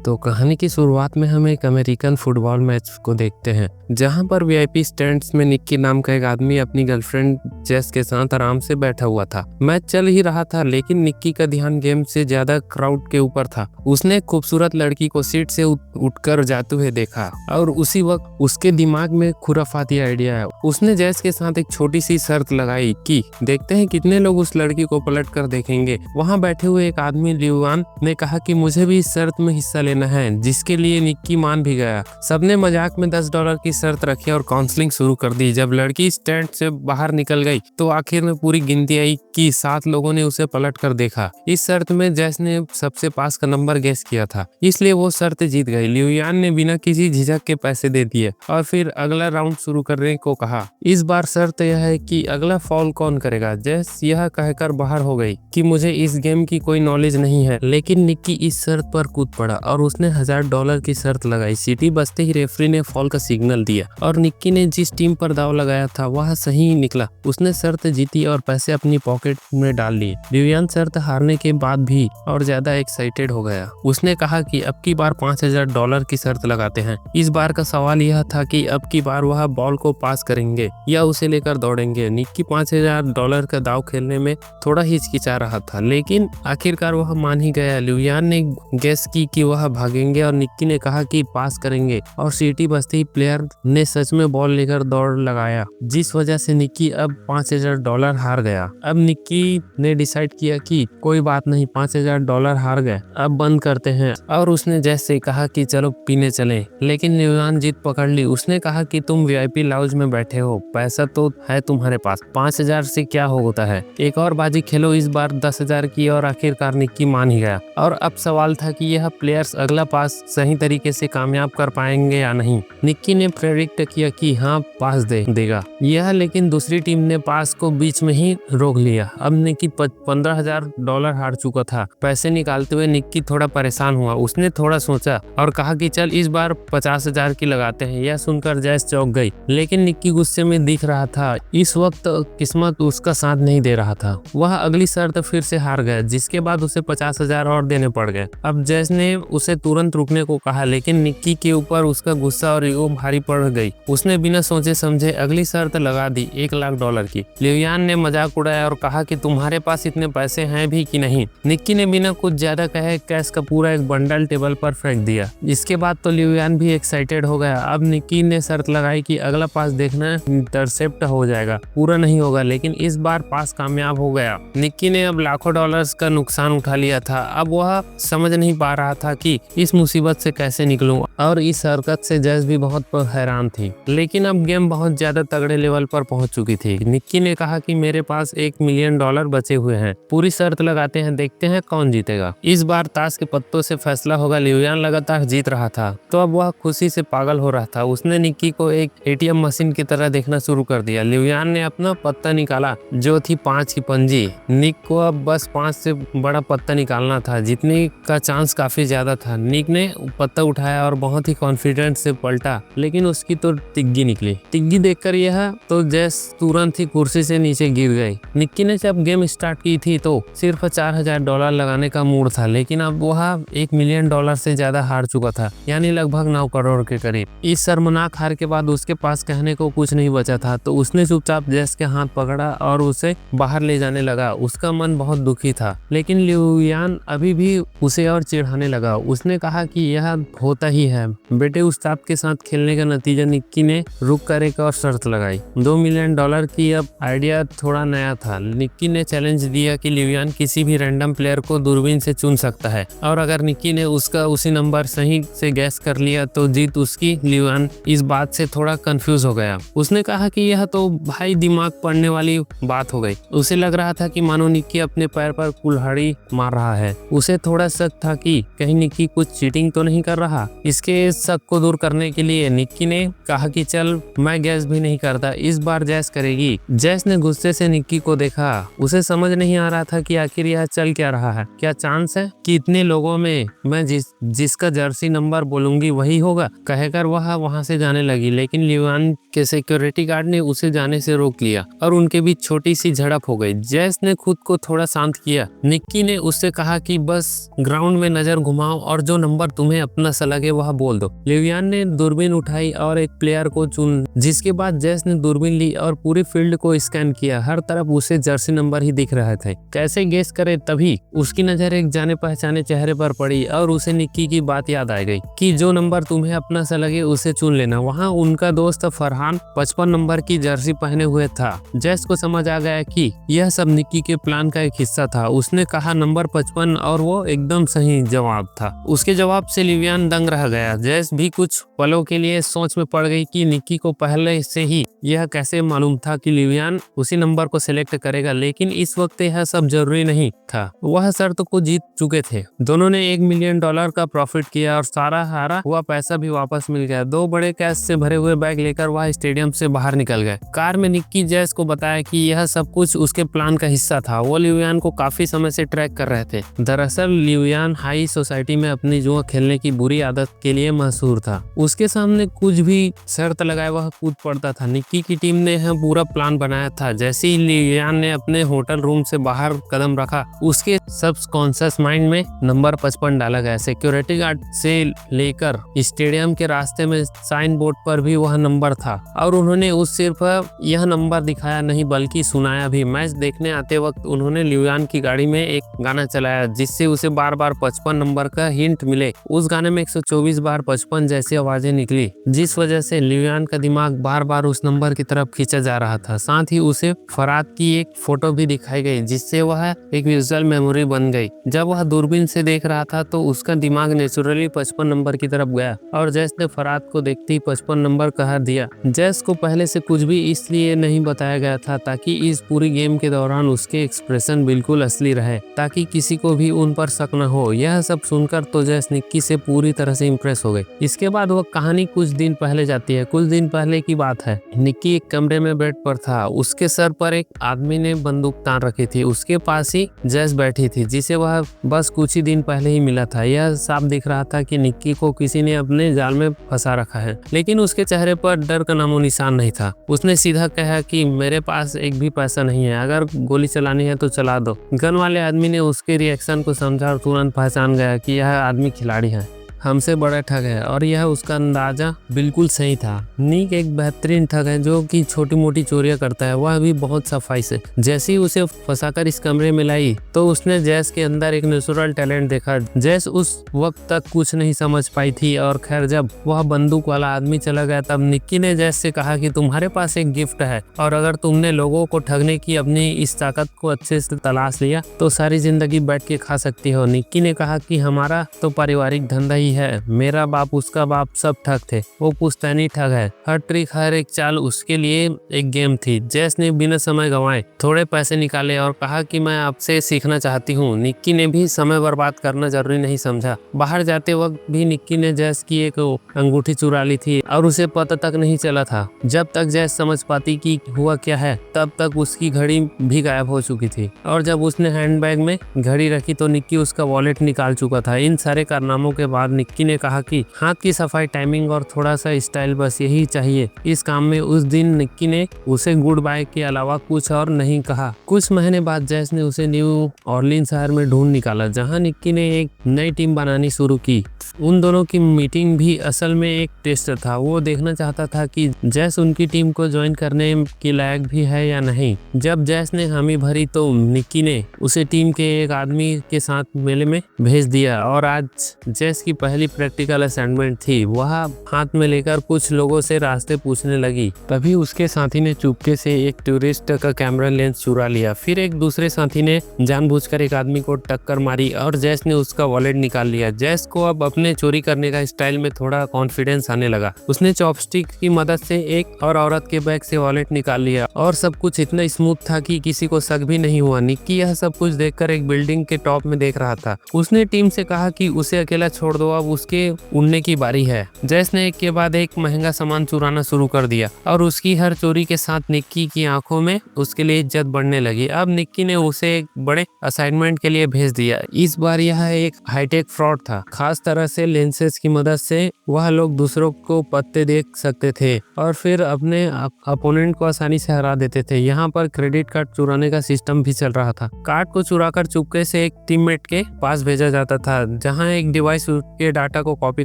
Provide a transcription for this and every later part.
तो कहानी की शुरुआत में हम एक अमेरिकन फुटबॉल मैच को देखते हैं जहां पर वीआईपी स्टैंड्स में निक्की नाम का एक आदमी अपनी गर्लफ्रेंड जेस के साथ आराम से बैठा हुआ था। मैच चल ही रहा था लेकिन निक्की का ध्यान गेम से ज्यादा क्राउड के ऊपर था। उसने एक खूबसूरत लड़की को सीट से उठकर जाते हुए देखा और उसी वक्त उसके दिमाग में खुराफाती आइडिया आया। उसने जेस के साथ एक छोटी सी शर्त लगाई कि देखते हैं कितने लोग उस लड़की को पलट कर देखेंगे। वहाँ बैठे हुए एक आदमी लियुआन ने कहा कि मुझे भी इस शर्त में हिस्सा लेना है, जिसके लिए निक्की मान भी गया। सबने मजाक में $10 की शर्त रखी और काउंसलिंग शुरू कर दी। जब लड़की स्टैंड से बाहर निकल गई तो आखिर में पूरी गिनती आई कि 7 लोगों ने उसे पलट कर देखा। इस शर्त में जेस ने सबसे पास का नंबर गेस किया था, इसलिए वो शर्त जीत गई। लियुआन ने बिना किसी झिझक के पैसे दे दिए और फिर अगला राउंड शुरू करने को कहा। इस बार शर्त यह है कि अगला फॉल कौन करेगा। जेस यह कहकर बाहर हो गई कि मुझे इस गेम की कोई नॉलेज नहीं है, लेकिन निक्की इस शर्त पर कूद पड़ा और उसने $1000 की शर्त लगाई। सीटी बजते ही रेफरी ने फॉल का सिग्नल दिया और निक्की ने जिस टीम पर दाव लगाया था वह सही निकला। उसने शर्त जीती और पैसे अपनी पॉकेट में डाल लिए। लियुआन शर्त हारने के बाद भी और ज्यादा एक्साइटेड हो गया। उसने कहा कि अब की बार $5000 की शर्त लगाते हैं। इस बार का सवाल यह था कि अब की बार वह बॉल को पास करेंगे या उसे लेकर दौड़ेंगे। निक्की $5000 का दाव खेलने में थोड़ा हिचकिचा रहा था, लेकिन आखिरकार वह मान ही गया। लियुआन ने गेस की कि वह भागेंगे और निक्की ने कहा कि पास करेंगे और सीटी बजते ही प्लेयर ने सच में बॉल लेकर दौड़ लगाया, जिस वजह से निक्की अब $5000 हार गया। अब निक्की ने डिसाइड किया कि कोई बात नहीं, $5000 हार गए, अब बंद करते हैं। और उसने जैसे कहा कि चलो पीने चले, लेकिन लियुआन जीत पकड़ ली। उसने कहा कि तुम वीआईपी लाउंज में बैठे हो, पैसा तो है तुम्हारे पास, 5000 से क्या होता है, एक और बाजी खेलो। इस बार 10,000 की और आखिरकार निक्की मान ही गया। और अब सवाल था कि यह प्लेयर्स अगला पास सही तरीके से कामयाब कर पाएंगे या नहीं। निक्की ने प्रेडिक्ट किया कि हाँ पास देगा यह, लेकिन दूसरी टीम ने पास को बीच में ही रोक लिया। अब निक्की $15,000 हार चुका था। पैसे निकालते हुए निक्की थोड़ा परेशान हुआ। उसने थोड़ा सोचा और कहा कि चल इस बार 50,000 की लगाते हैं। यह सुनकर जैस चौंक गई, लेकिन निक्की गुस्से में दिख रहा था। इस वक्त किस्मत उसका साथ नहीं दे रहा था। वह अगली शर्त फिर से हार गया, जिसके बाद उसे 50,000 और देने पड़ गए। अब जैस ने उसे तुरंत रुकने को कहा, लेकिन निक्की के ऊपर उसका गुस्सा और ईगो भारी पड़ गई। उसने बिना सोचे समझे अगली शर्त लगा दी, $1,00,000 की। लियुआन ने मजाक उड़ाया और कहा कि तुम्हारे पास इतने पैसे हैं भी कि नहीं। निक्की ने बिना कुछ ज्यादा कहे कैश का पूरा एक बंडल टेबल पर फेंक दिया। इसके बाद तो लियुआन भी एक्साइटेड हो गया। अब निक्की ने शर्त लगाई कि अगला पास देखना इंटरसेप्ट हो जाएगा, पूरा नहीं होगा, लेकिन इस बार पास कामयाब हो गया। निक्की ने अब लाखों डॉलर्स का नुकसान उठा लिया था। अब वह समझ नहीं पा रहा था कि इस मुसीबत से कैसे निकलूं, और इस हरकत से जैस भी बहुत हैरान थी। लेकिन अब गेम बहुत ज्यादा तगड़े लेवल पर पहुंच चुकी थी। निक्की ने कहा कि मेरे पास $1 मिलियन बचे हुए हैं, पूरी शर्त लगाते हैं, देखते हैं कौन जीतेगा। इस बार ताश के पत्तों से फैसला होगा। लियुआन लगातार जीत रहा था तो अब वह खुशी से पागल हो रहा था। उसने निक्की को एक ATM मशीन की तरह देखना शुरू कर दिया। लियुआन ने अपना पत्ता निकाला जो थी 5 की पंजी। निक को अब बस 5 से बड़ा पत्ता निकालना था, जीतने का चांस काफी ज्यादा था। निक ने पत्ता उठाया और बहुत ही कॉन्फिडेंट से पलटा, लेकिन उसकी तो तिग्गी निकली। तिग्गी देखकर यह तो जैस तुरंत ही कुर्सी से नीचे गिर गई। निक्की ने जब गेम स्टार्ट की थी तो सिर्फ $4000 लगाने का मूड था, लेकिन अब वह $1 मिलियन से ज्यादा हार चुका था, यानी लगभग 9 करोड़ के करीब। इस शर्मनाक हार के बाद उसके पास कहने को कुछ नहीं बचा था, तो उसने चुपचाप जेस के हाथ पकड़ा और उसे बाहर ले जाने लगा। उसका मन बहुत दुखी था, लेकिन लियुआन अभी भी उसे और चिढ़ाने लगा। उसने कहा कि यह होता ही है बेटे, उस्ताद के साथ खेलने का नतीजा। निक्की ने रुक कर एक और शर्त लगाई, $2 मिलियन की। अब आइडिया थोड़ा नया था। निक्की ने चैलेंज दिया कि लियुआन किसी भी रैंडम प्लेयर को दूरबीन से चुन सकता है, और अगर निक्की ने उसका उसी नंबर सही से गैस कर लिया तो जीत उसकी। लियुआन इस बात से थोड़ा कंफ्यूज हो गया। उसने कहा कि यह तो भाई दिमाग पढ़ने वाली बात हो गई। उसे लग रहा था कि मानो निक्की अपने पैर पर कुल्हाड़ी मार रहा है। उसे थोड़ा शक था कि कहीं निक्की कुछ चीटिंग तो नहीं कर रहा। इसके शक को दूर करने के लिए निक्की ने कहा कि चल मैं गैस भी नहीं करता, इस बार जैस करेगी। जैस ने गुस्से से निक्की को देखा। उसे समझ नहीं आ रहा था कि आखिर यह चल क्या रहा है। क्या चांस है कि इतने लोगों में मैं जिसका जर्सी नंबर बोलूंगी वही होगा, कहकर वह वहां से जाने लगी। लेकिन लियुआन के सिक्योरिटी गार्ड ने उसे जाने से रोक लिया और उनके बीच छोटी सी झड़प हो गई। जैस ने खुद को थोड़ा शांत किया। निक्की ने उससे कहा कि बस ग्राउंड में नजर घुमाओ और और जो नंबर तुम्हें अपना सा लगे वह बोल दो। लिवियन ने दूरबीन उठाई और एक प्लेयर को चुन, जिसके बाद जेस ने दूरबीन ली और पूरी फील्ड को स्कैन किया। हर तरफ उसे जर्सी नंबर ही दिख रहे थे। कैसे गेस करे, तभी उसकी नजर एक जाने पहचाने चेहरे पर पड़ी और उसे निक्की की बात याद आ गई कि जो नंबर तुम्हें अपना सा लगे उसे चुन लेना। वहाँ उनका दोस्त फरहान 55 नंबर की जर्सी पहने हुए था। जेस को समझ आ गया कि यह सब निक्की के प्लान का एक हिस्सा था। उसने कहा नंबर 55 और वो एकदम सही जवाब था। उसके जवाब से लिवियन दंग रह गया। जेस भी कुछ पलों के लिए सोच में पड़ गई कि निक्की को पहले से ही यह कैसे मालूम था कि लिवियन उसी नंबर को सिलेक्ट करेगा, लेकिन इस वक्त यह सब जरूरी नहीं था। वह शर्त को जीत चुके थे। दोनों ने $1 मिलियन का प्रॉफिट किया और सारा हारा हुआ पैसा भी वापस मिल गया। 2 बड़े कैश से भरे हुए बैग लेकर वह स्टेडियम से बाहर निकल गए। कार में निक्की जेस को बताया कि यह सब कुछ उसके प्लान का हिस्सा था। वो लिवियन को काफी समय से ट्रैक कर रहे थे। दरअसल लिवियन हाई सोसाइटी में अपनी जुआ खेलने की बुरी आदत के लिए मशहूर था। उसके सामने कुछ भी शर्त लगाए वह कूद पड़ता था। निक्की की टीम ने यह पूरा प्लान बनाया था। जैसे ही लिवियन ने अपने होटल रूम से बाहर कदम रखा, उसके सबकॉन्शियस माइंड में नंबर 55 डाला गया। सिक्योरिटी गार्ड से लेकर स्टेडियम के रास्ते में साइन बोर्ड पर भी वह नंबर था और उन्होंने उस सिर्फ यह नंबर दिखाया नहीं बल्कि सुनाया भी। मैच देखने आते वक्त उन्होंने लिवियन की गाड़ी में एक गाना चलाया जिससे उसे बार बार 55 नंबर का हिंट मिले। उस गाने में 124 बार 55 जैसी आवाजें निकली, जिस वजह से लिवियन का दिमाग बार बार उस नंबर की तरफ खींचा जा रहा था। साथ ही उसे फराद की एक फोटो भी दिखाई गई जिससे वह एक विजुअल मेमोरी बन गई। जब वह दूरबीन से देख रहा था तो उसका दिमाग नेचुरली 55 नंबर की तरफ गया और जैस ने फराद को देखते ही 55 नंबर कह दिया। जैस को पहले से कुछ भी इसलिए नहीं बताया गया था ताकि इस पूरी गेम के दौरान उसके एक्सप्रेशन बिल्कुल असली रहे, ताकि किसी को भी उन पर शक न हो। यह सब सुनकर तो जैस निक्की से पूरी तरह से इम्प्रेस हो गई। इसके बाद वह कहानी कुछ दिन पहले जाती है। कुछ दिन पहले की बात है। निक्की एक कमरे में बेड पर था। उसके सर पर एक आदमी ने बंदूक तान रखी थी। उसके पास ही जैस बैठी थी जिसे वह बस कुछ ही दिन पहले ही मिला था। यह साफ दिख रहा था कि निक्की को किसी ने अपने जाल में फंसा रखा है, लेकिन उसके चेहरे पर डर का नामो निशान नहीं था। उसने सीधा कहा कि मेरे पास एक भी पैसा नहीं है, अगर गोली चलानी है तो चला दो। गन वाले आदमी ने उसके रिएक्शन को समझा और तुरंत पहचान गया कि यह आदमी खिलाड़ी है, हमसे बड़ा ठग है और यह उसका अंदाजा बिल्कुल सही था। निक एक बेहतरीन ठग है जो कि छोटी मोटी चोरियां करता है, वह भी बहुत सफाई से। जैसे ही उसे फंसाकर इस कमरे में लाई तो उसने जैस के अंदर एक नेचुरल टैलेंट देखा। जैस उस वक्त तक कुछ नहीं समझ पाई थी और खैर जब वह बंदूक वाला आदमी चला गया तब निक्की ने जैस से कहा कि तुम्हारे पास एक गिफ्ट है और अगर तुमने लोगों को ठगने की अपनी इस ताकत को अच्छे से तलाश लिया तो सारी जिंदगी बैठ के खा सकती हो। निक्की ने कहा कि हमारा तो पारिवारिक धंधा ही है, मेरा बाप उसका बाप सब ठग थे, वो पुश्तैनी ठग है। हर ट्रिक हर एक चाल उसके लिए एक गेम थी। जैस ने बिना समय गंवाए थोड़े पैसे निकाले और कहा कि मैं आपसे सीखना चाहती हूँ। निक्की ने भी समय बर्बाद करना जरूरी नहीं समझा। बाहर जाते वक्त भी निक्की ने जैस की एक अंगूठी चुरा ली थी और उसे पता तक नहीं चला था। जब तक जैस समझ पाती कि हुआ क्या है तब तक उसकी घड़ी भी गायब हो चुकी थी और जब उसने हैंडबैग में घड़ी रखी तो निक्की उसका वॉलेट निकाल चुका था। इन सारे कारनामों के बाद निक्की ने कहा कि हाथ की सफाई, टाइमिंग और थोड़ा सा स्टाइल, बस यही चाहिए इस काम में। उस दिन निक्की ने उसे गुड बाय के अलावा कुछ और नहीं कहा। कुछ महीने बाद जैस ने उसे न्यू ऑर्लिन्स शहर में ढूंढ निकाला जहां निक्की ने एक नई टीम बनानी शुरू की। उन दोनों की मीटिंग भी असल में एक टेस्ट था। वो देखना चाहता था कि जैस उनकी टीम को ज्वाइन करने के लायक भी है या नहीं। जब जैस ने हामी भरी तो निक्की ने उसे टीम के एक आदमी के साथ मेले में भेज दिया और आज जैस की पहली प्रैक्टिकल असाइनमेंट थी। वह हाथ में लेकर कुछ लोगों से रास्ते पूछने लगी। तभी उसके साथी ने चुपके से एक टूरिस्ट का कैमरा लेंस चुरा लिया। फिर एक दूसरे साथी ने जानबूझकर एक आदमी को टक्कर मारी और जैस ने उसका वॉलेट निकाल लिया। जैस को अब अपने चोरी करने का स्टाइल में थोड़ा कॉन्फिडेंस आने लगा। उसने चॉपस्टिक की मदद से एक और औरत के बैग से वॉलेट निकाल लिया और सब कुछ इतना स्मूथ था कि किसी को शक भी नहीं हुआ। निक्की यह सब कुछ देखकर एक बिल्डिंग के टॉप में देख रहा था। उसने टीम से कहा कि उसे अकेला छोड़ दो अब उसके उड़ने की बारी है। जैस ने एक के बाद एक महंगा सामान चुराना शुरू कर दिया और उसकी हर चोरी के साथ निक्की की आंखों में उसके लिए इज्जत बढ़ने लगी। अब निक्की ने उसे एक बड़े असाइनमेंट के लिए भेज दिया। इस बार यह एक हाईटेक फ्रॉड था। खास तरह से लेंसेज की मदद से वह लोग दूसरों को पत्ते देख सकते थे और फिर अपने अपोनेंट को आसानी से हरा देते थे। यहाँ पर क्रेडिट कार्ड चुराने का सिस्टम भी चल रहा था। कार्ड को चुराकर चुपके से एक टीममेट के पास भेजा जाता था, जहाँ एक डिवाइस के डाटा को कॉपी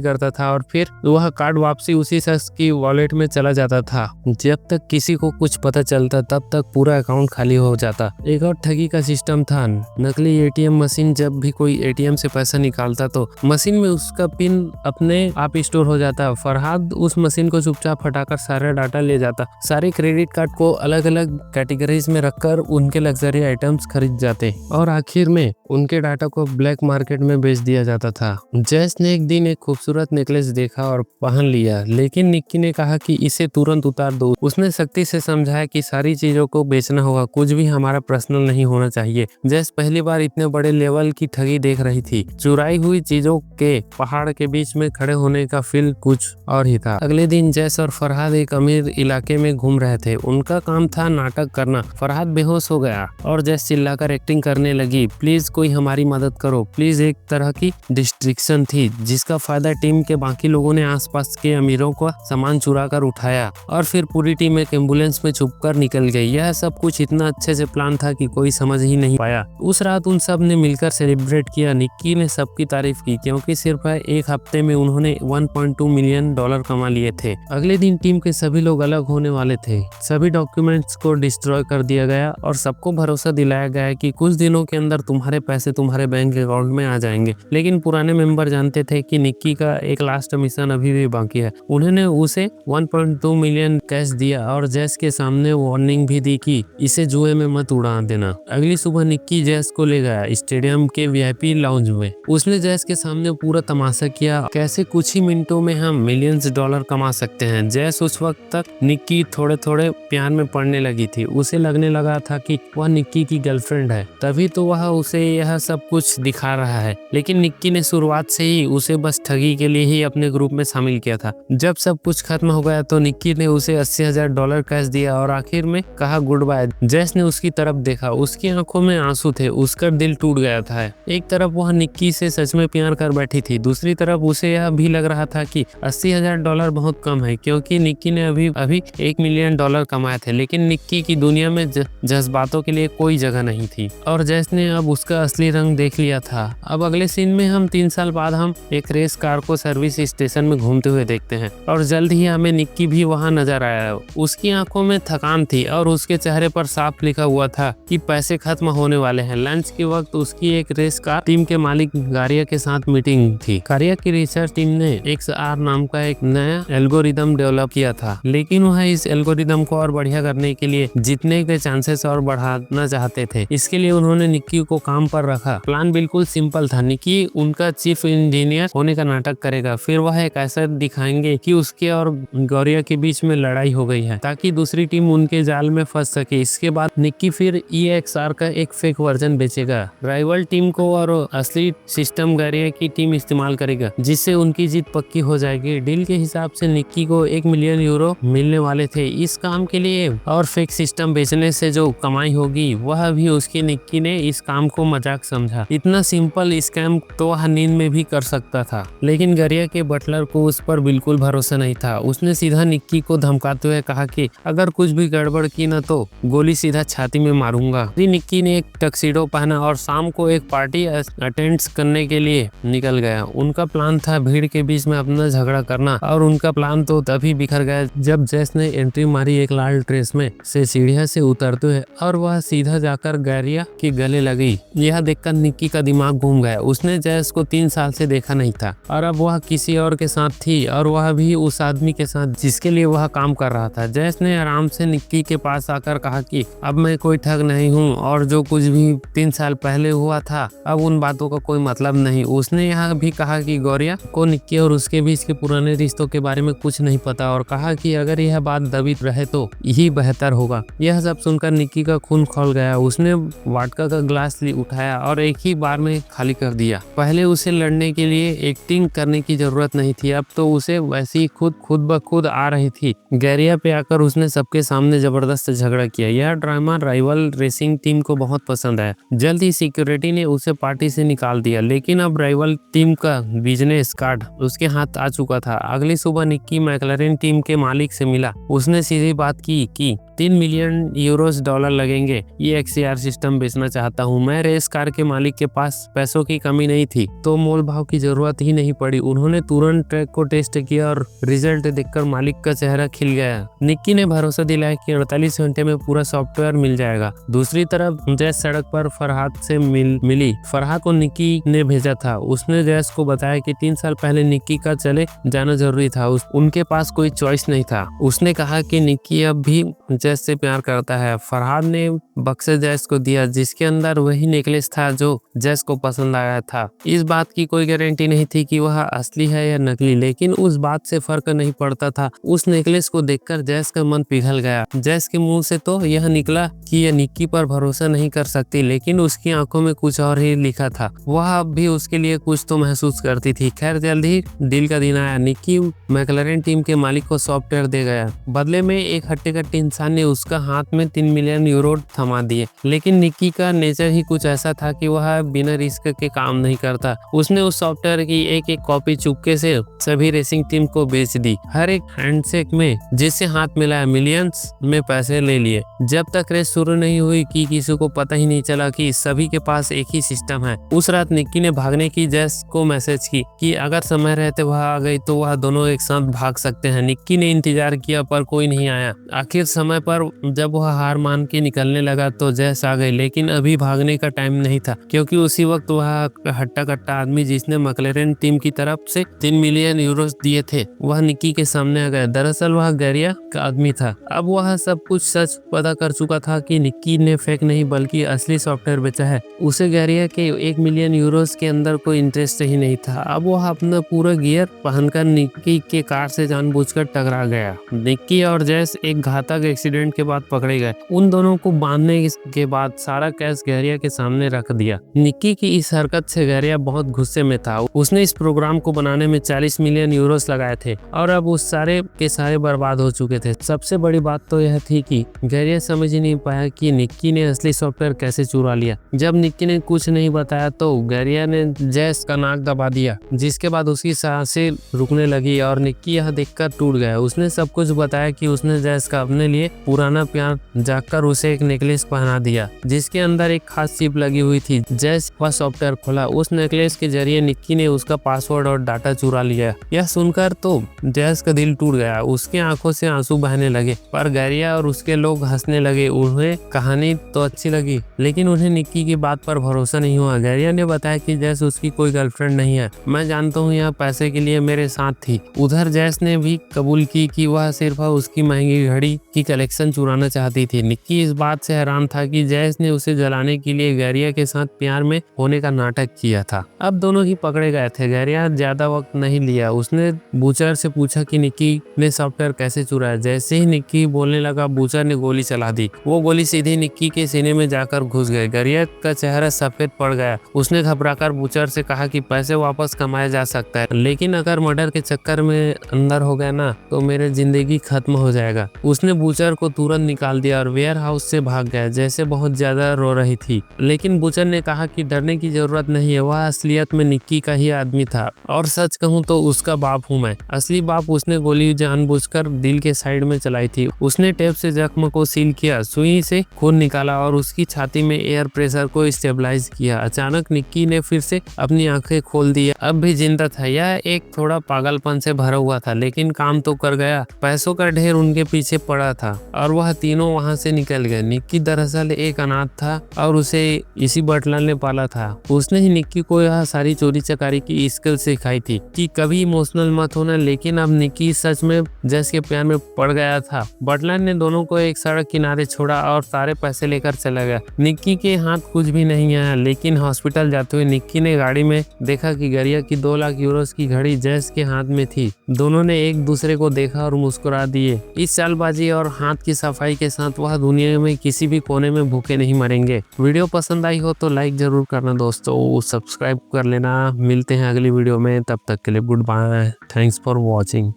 करता था और फिर वह कार्ड वापसी उसी शख्स की वॉलेट में चला जाता था। जब तक किसी को कुछ पता चलता तब तक पूरा अकाउंट खाली हो जाता। एक और ठगी का सिस्टम था। नकली एटीएम मशीन, जब भी कोई एटीएम से पैसा निकालता तो मशीन में उसका पिन अपने आप स्टोर हो जाता। फरहाद उस मशीन को चुपचाप हटाकर सारा डाटा ले जाता। सारे क्रेडिट कार्ड को अलग अलग कैटेगरीज में रखकर उनके लग्जरी आइटम्स खरीद जाते और आखिर में उनके डाटा को ब्लैक मार्केट में बेच दिया जाता था। जैस ने एक दिन एक खूबसूरत नेकलेस देखा और पहन लिया, लेकिन निक्की ने कहा कि इसे तुरंत उतार दो। उसने सख्ती से समझाया कि सारी चीजों को बेचना होगा, कुछ भी हमारा पर्सनल नहीं होना चाहिए। जैस पहली बार इतने बड़े लेवल की ठगी देख रही थी। चुराई हुई चीजों के पहाड़ के बीच में खड़े होने का फील कुछ और ही था। अगले दिन जैस और फरहाद एक अमीर इलाके में घूम रहे थे। उनका काम था नाटक करना। फरहाद बेहोश हो गया और जैस चिल्लाकर एक्टिंग करने लगी, प्लीज कोई हमारी मदद करो प्लीज। एक तरह की डिस्ट्रैक्शन थी जिसका फायदा टीम के बाकी लोगों ने आसपास के अमीरों का सामान चुरा कर उठाया और फिर पूरी टीम एक एम्बुलेंस में छुपकर निकल गई। यह सब कुछ इतना अच्छे से प्लान था कि कोई समझ ही नहीं पाया। उस रात उन सब ने मिलकर सेलिब्रेट किया। निक्की ने सबकी तारीफ की क्योंकि सिर्फ एक हफ्ते में उन्होंने 1.2 मिलियन डॉलर कमा लिए थे। अगले दिन टीम के सभी लोग अलग होने वाले थे। सभी डॉक्यूमेंट्स को डिस्ट्रॉय कर दिया गया और सबको भरोसा दिलाया गया कि कुछ दिनों के अंदर तुम्हारे पैसे तुम्हारे बैंक अकाउंट में आ जाएंगे। लेकिन पुराने मेंबर जानते थे कि निक्की का एक लास्ट मिशन अभी भी बाकी है। उन्होंने उसे 1.2 मिलियन कैश दिया और जैस के सामने वार्निंग भी दी कि इसे जुए में मत उड़ा देना। अगली सुबह निक्की जैस को ले गया स्टेडियम के वीआईपी लाउंज में। उसने जैस के सामने पूरा तमाशा किया कैसे कुछ ही मिनटों में हम मिलियंस डॉलर कमा सकते हैं। जैस उस वक्त तक निक्की थोड़े थोड़े प्यार में पड़ने लगी थी। उसे लगने लगा था कि वह निक्की की गर्लफ्रेंड है, तभी तो वह उसे यह सब कुछ दिखा रहा है। लेकिन निक्की ने शुरुआत से ही उसे बस ठगी के लिए ही अपने ग्रुप में शामिल किया था। जब सब कुछ खत्म हो गया तो निक्की ने उसे 80,000 डॉलर कैश दिया और आखिर में कहा गुड बाय। जैस ने उसकी तरफ देखा, उसकी आंखों में आंसू थे, उसका दिल टूट गया था। एक तरफ वह निक्की से सच में प्यार कर बैठी थी, दूसरी तरफ उसे यह भी लग रहा था कि 80,000 डॉलर बहुत कम है क्योंकि निक्की ने अभी 1 मिलियन डॉलर कमाए थे। लेकिन निक्की की दुनिया में जज्बातों के लिए कोई जगह नहीं थी और जैस ने अब उसका असली रंग देख लिया था। अब अगले सीन में हम 3 साल बाद हम एक रेस कार को सर्विस स्टेशन में घूमते हुए देखते हैं और जल्द ही हमें निक्की भी वहां नजर आया। उसकी आंखों में थकान थी और उसके चेहरे पर साफ लिखा हुआ था कि पैसे खत्म होने वाले हैं। लंच के वक्त उसकी एक रेस कार टीम के मालिक गारिया के साथ मीटिंग थी। गारिया की रिसर्च टीम ने XR नाम का एक नया एल्गोरिदम डेवलप किया था, लेकिन वह इस एल्गोरिदम को और बढ़िया करने के लिए जीतने के चांसेस और बढ़ाना चाहते थे। इसके लिए उन्होंने निक्की को काम पर रखा। प्लान बिल्कुल सिंपल था। निक्की उनका चीफ इंजीनियर होने का नाटक करेगा, फिर वह एक ऐसा दिखाएंगे कि उसके और गौरिया के बीच में लड़ाई हो गई है ताकि दूसरी टीम उनके जाल में फंस सके। इसके बाद निक्की फिर EXR का एक फेक वर्जन बेचेगा राइवल टीम को और असली सिस्टम गौरिया की टीम इस्तेमाल करेगा, जिससे उनकी जीत पक्की हो जाएगी। डील के हिसाब से निक्की को 1 मिलियन यूरो मिलने वाले थे इस काम के लिए और फेक सिस्टम बेचने से जो कमाई होगी वह भी उसकी। निक्की ने इस काम को मजाक समझा। इतना सिंपल स्कैम तो वह नींद में भी कर सकता था, लेकिन गरिया के बटलर को उस पर बिल्कुल भरोसा नहीं था। उसने सीधा निक्की को धमकाते हुए कहा कि अगर कुछ भी गड़बड़ की ना तो गोली सीधा छाती में मारूंगा। निक्की ने एक टक्सीडो पहना और शाम को एक पार्टी अटेंड करने के लिए निकल गया। उनका प्लान था भीड़ के बीच में अपना झगड़ा करना और उनका प्लान तो तभी बिखर गया जब जैस ने एंट्री मारी एक लाल ड्रेस में से सीढ़ियां से उतरते हुए और वह सीधा जाकर गरिया के गले लगी। यह देखकर निक्की का दिमाग घूम गया। उसने जैस को 3 साल से देखा नहीं था और अब वह किसी और के साथ थी और वह भी उस आदमी के साथ जिसके लिए वह काम कर रहा था। जैस ने आराम से निक्की के पास आकर कहा कि अब मैं कोई ठग नहीं हूँ और जो कुछ भी 3 साल पहले हुआ था अब उन बातों का कोई मतलब नहीं। उसने यह भी कहा कि गौरिया को निक्की और उसके बीच के पुराने रिश्तों के बारे में कुछ नहीं पता और कहा कि अगर यह बात दबी रहे तो यही बेहतर होगा। यह सब सुनकर निक्की का खून खौल गया। उसने वाटका का ग्लास उठाया और एक ही बार में खाली कर दिया। पहले उसे लड़ने के लिए लिए एक्टिंग करने की जरूरत नहीं थी, अब तो उसे वैसी खुद ब खुद आ रही थी। गैरिया पे आकर उसने सबके सामने जबरदस्त झगड़ा किया। यह ड्रामा राइवल रेसिंग टीम को बहुत पसंद आया। जल्द ही सिक्योरिटी ने उसे पार्टी से निकाल दिया, लेकिन अब राइवल टीम का बिजनेस कार्ड उसके हाथ आ चुका था। अगली सुबह निक्की मैक्लारेन टीम के मालिक से मिला। उसने सीधी बात की कि 3 मिलियन यूरोस डॉलर लगेंगे, ये XCR सिस्टम बेचना चाहता हूँ। मैं रेस कार के मालिक के पास पैसों की कमी नहीं थी, तो मोल भाव की जरूरत ही नहीं पड़ी। उन्होंने तुरंत ट्रैक को टेस्ट किया और रिजल्ट देखकर मालिक का चेहरा खिल गया। निक्की ने भरोसा दिलाया कि 48 घंटे में पूरा सॉफ्टवेयर मिल जाएगा। दूसरी तरफ जैस सड़क पर फरहाद से मिली। फरहाद को निक्की ने भेजा था। उसने जैस को बताया कि 3 साल पहले निक्की का चले जाना जरूरी था, उनके पास कोई चॉइस नहीं था। उसने कहा कि निक्की अब भी जैस से प्यार करता है। फरहाद ने बक्से जैस को दिया, जिसके अंदर वही नेकलेस था जो जैस को पसंद आया था। इस बात की कोई गारंटी नहीं थी कि वह असली है या नकली, लेकिन उस बात से फर्क नहीं पड़ता था। उस नेकलेस को देखकर जैस का मन पिघल गया। जैस के मुंह से तो यह निकला कि यह निक्की पर भरोसा नहीं कर सकती, लेकिन उसकी आंखों में कुछ और ही लिखा था। वह अब भी उसके लिए कुछ तो महसूस करती थी। खैर, जल्द ही डील का दिन आया। निक्की मैक्लारेन टीम के मालिक को सॉफ्टवेयर दे गया। बदले में एक हट्टे-कट्टे इंसान ने उसका हाथ में 3 मिलियन यूरो थमा दिए। लेकिन निक्की का नेचर ही कुछ ऐसा था कि वह बिना रिस्क के काम नहीं करता। उसने उस सॉफ्टवेयर की एक कॉपी चुपके से सभी रेसिंग टीम को बेच दी। हर एक हैंडशेक में जिससे हाथ मिलाया मिलियंस में पैसे ले लिए। जब तक रेस शुरू नहीं हुई कि किसी को पता ही नहीं चला कि सभी के पास एक ही सिस्टम है। उस रात निक्की ने भागने की जैस को मैसेज की कि अगर समय रहते वह आ गई तो वह दोनों एक साथ भाग सकते हैं। निक्की ने इंतजार किया पर कोई नहीं आया। आखिर समय पर जब वह हार मान के निकलने लगा तो जैस आ गई, लेकिन अभी भागने का टाइम नहीं था, क्योंकि उसी वक्त वह हट्टा कट्टा आदमी जिसने मैक्लारेन टीम की तरफ से 3 मिलियन यूरो दिए थे, वह निक्की के सामने आ गया। दरअसल वह गैरिया का आदमी था। अब वह सब कुछ सच पता कर चुका था कि निक्की ने फेक नहीं बल्कि असली सॉफ्टवेयर बेचा है। उसे गैरिया के 1 मिलियन यूरोस के अंदर कोई इंटरेस्ट ही नहीं था। अब वह अपना पूरा गियर पहनकर निक्की के कार से जानबूझकर टकरा गया। निक्की और जैस एक घातक एक्सीडेंट के बाद पकड़े गए। उन दोनों को बांधने के बाद सारा कैश गैरिया के सामने रख दिया। निक्की की इस हरकत से गैरिया बहुत गुस्से में था। उसने इस प्रोग्राम को बनाने में 40 मिलियन यूरोस लगाए थे और अब उस सारे के सारे बर्बाद हो चुके थे। सबसे बड़ी बात तो यह थी कि गैरिया समझ ही नहीं पाया कि निक्की ने असली सॉफ्टवेयर कैसे चुरा लिया। जब निक्की ने कुछ नहीं बताया तो गैरिया ने जैस का नाक दबा दिया, जिसके बाद उसकी सांसें रुकने लगी और निक्की यह देखकर टूट गया। उसने सब कुछ बताया कि उसने जैस का अपने लिए पुराना प्यार जागकर उसे एक नेकलेस पहना दिया, जिसके अंदर एक खास चिप लगी हुई थी। जैस वह सॉफ्टवेयर खोला। उस नेकलेस के जरिए निक्की ने उसका पासवर्ड और डाटा चुरा लिया। यह सुनकर तो जैस का दिल टूट गया। उसके आंखों से आंसू बहने लगे, पर गैरिया और उसके लोग हंसने लगे। उन्हें कहानी तो अच्छी लगी, लेकिन उन्हें निक्की की बात पर भरोसा नहीं हुआ। गैरिया ने बताया कि जैस उसकी कोई गर्लफ्रेंड नहीं है। मैं जानता हूँ यह पैसे के लिए मेरे साथ थी। उधर जैस ने भी कबूल की कि वह सिर्फ उसकी महंगी घड़ी की कलेक्शन चुराना चाहती थी। निक्की इस बात से हैरान था कि जैस ने उसे जलाने के लिए गैरिया के साथ प्यार में होने का नाटक किया था। अब दोनों ही पकड़े गए थे। गैरिया ज्यादा वक्त नहीं लिया। उसने बूचर से पूछा कि निक्की ने सॉफ्टवेयर कैसे चुराया। जैसे ही निक्की बोलने लगा, बूचर ने गोली चला दी। वो गोली सीधे निक्की के सीने में जाकर घुस गई। गैरिया का चेहरा सफेद पड़ गया। उसने घबराकर बूचर से कहा कि पैसे वापस कमाया जा सकता है, लेकिन अगर मर्डर के चक्कर में अंदर हो गया ना तो मेरी जिंदगी खत्म हो जाएगा। उसने बूचर को तुरंत निकाल दिया और वेयर हाउस से भाग गया। जैसे बहुत ज्यादा रो रही थी, लेकिन बूचर ने कहा कि डरने की जरूरत नहीं है, वह असलियत में निक्की का ही आदमी था और सच कहूँ तो उसका बाप हूँ मैं। असली बाप। उसने गोली जानबूझकर दिल के साइड में चलाई थी। उसने टेप से जख्म को सील किया, सुई से खून निकाला और उसकी छाती में एयर प्रेशर को स्टेबलाइज किया। अचानक निक्की ने फिर से अपनी आंखें खोल दी। अब भी जिंदा था। यह एक थोड़ा पागलपन से भरा हुआ था, लेकिन काम तो कर गया। पैसों का ढेर उनके पीछे पड़ा था और वह तीनों वहां से निकल गए। निक्की दरअसल एक अनाथ था और उसे इसी बटलर ने पाला था। उसने ही निक्की को यह सारी चोरी चकारी की स्किल सिखाई थी कि कभी इमोशनल मत होना। लेकिन अब निक्की सच में जैस के प्यार में पड़ गया था। बटलर ने दोनों को एक सड़क किनारे छोड़ा और सारे पैसे लेकर चला गया। निक्की के हाथ कुछ भी नहीं आया, लेकिन हॉस्पिटल जाते हुए निक्की ने गाड़ी में देखा कि गैरिया की 2 लाख यूरोस की घड़ी जैस के हाथ में थी। दोनों ने एक दूसरे को देखा और मुस्कुरा दिए। इस चालबाजी और हाथ की सफाई के साथ वह दुनिया में किसी भी कोने में भूखे नहीं मरेंगे। वीडियो पसंद आई हो तो लाइक जरूर करना दोस्तों, सब्सक्राइब कर लेना। मिलते हैं अगली वीडियो में, तब तक के लिए good bye, thanks for watching.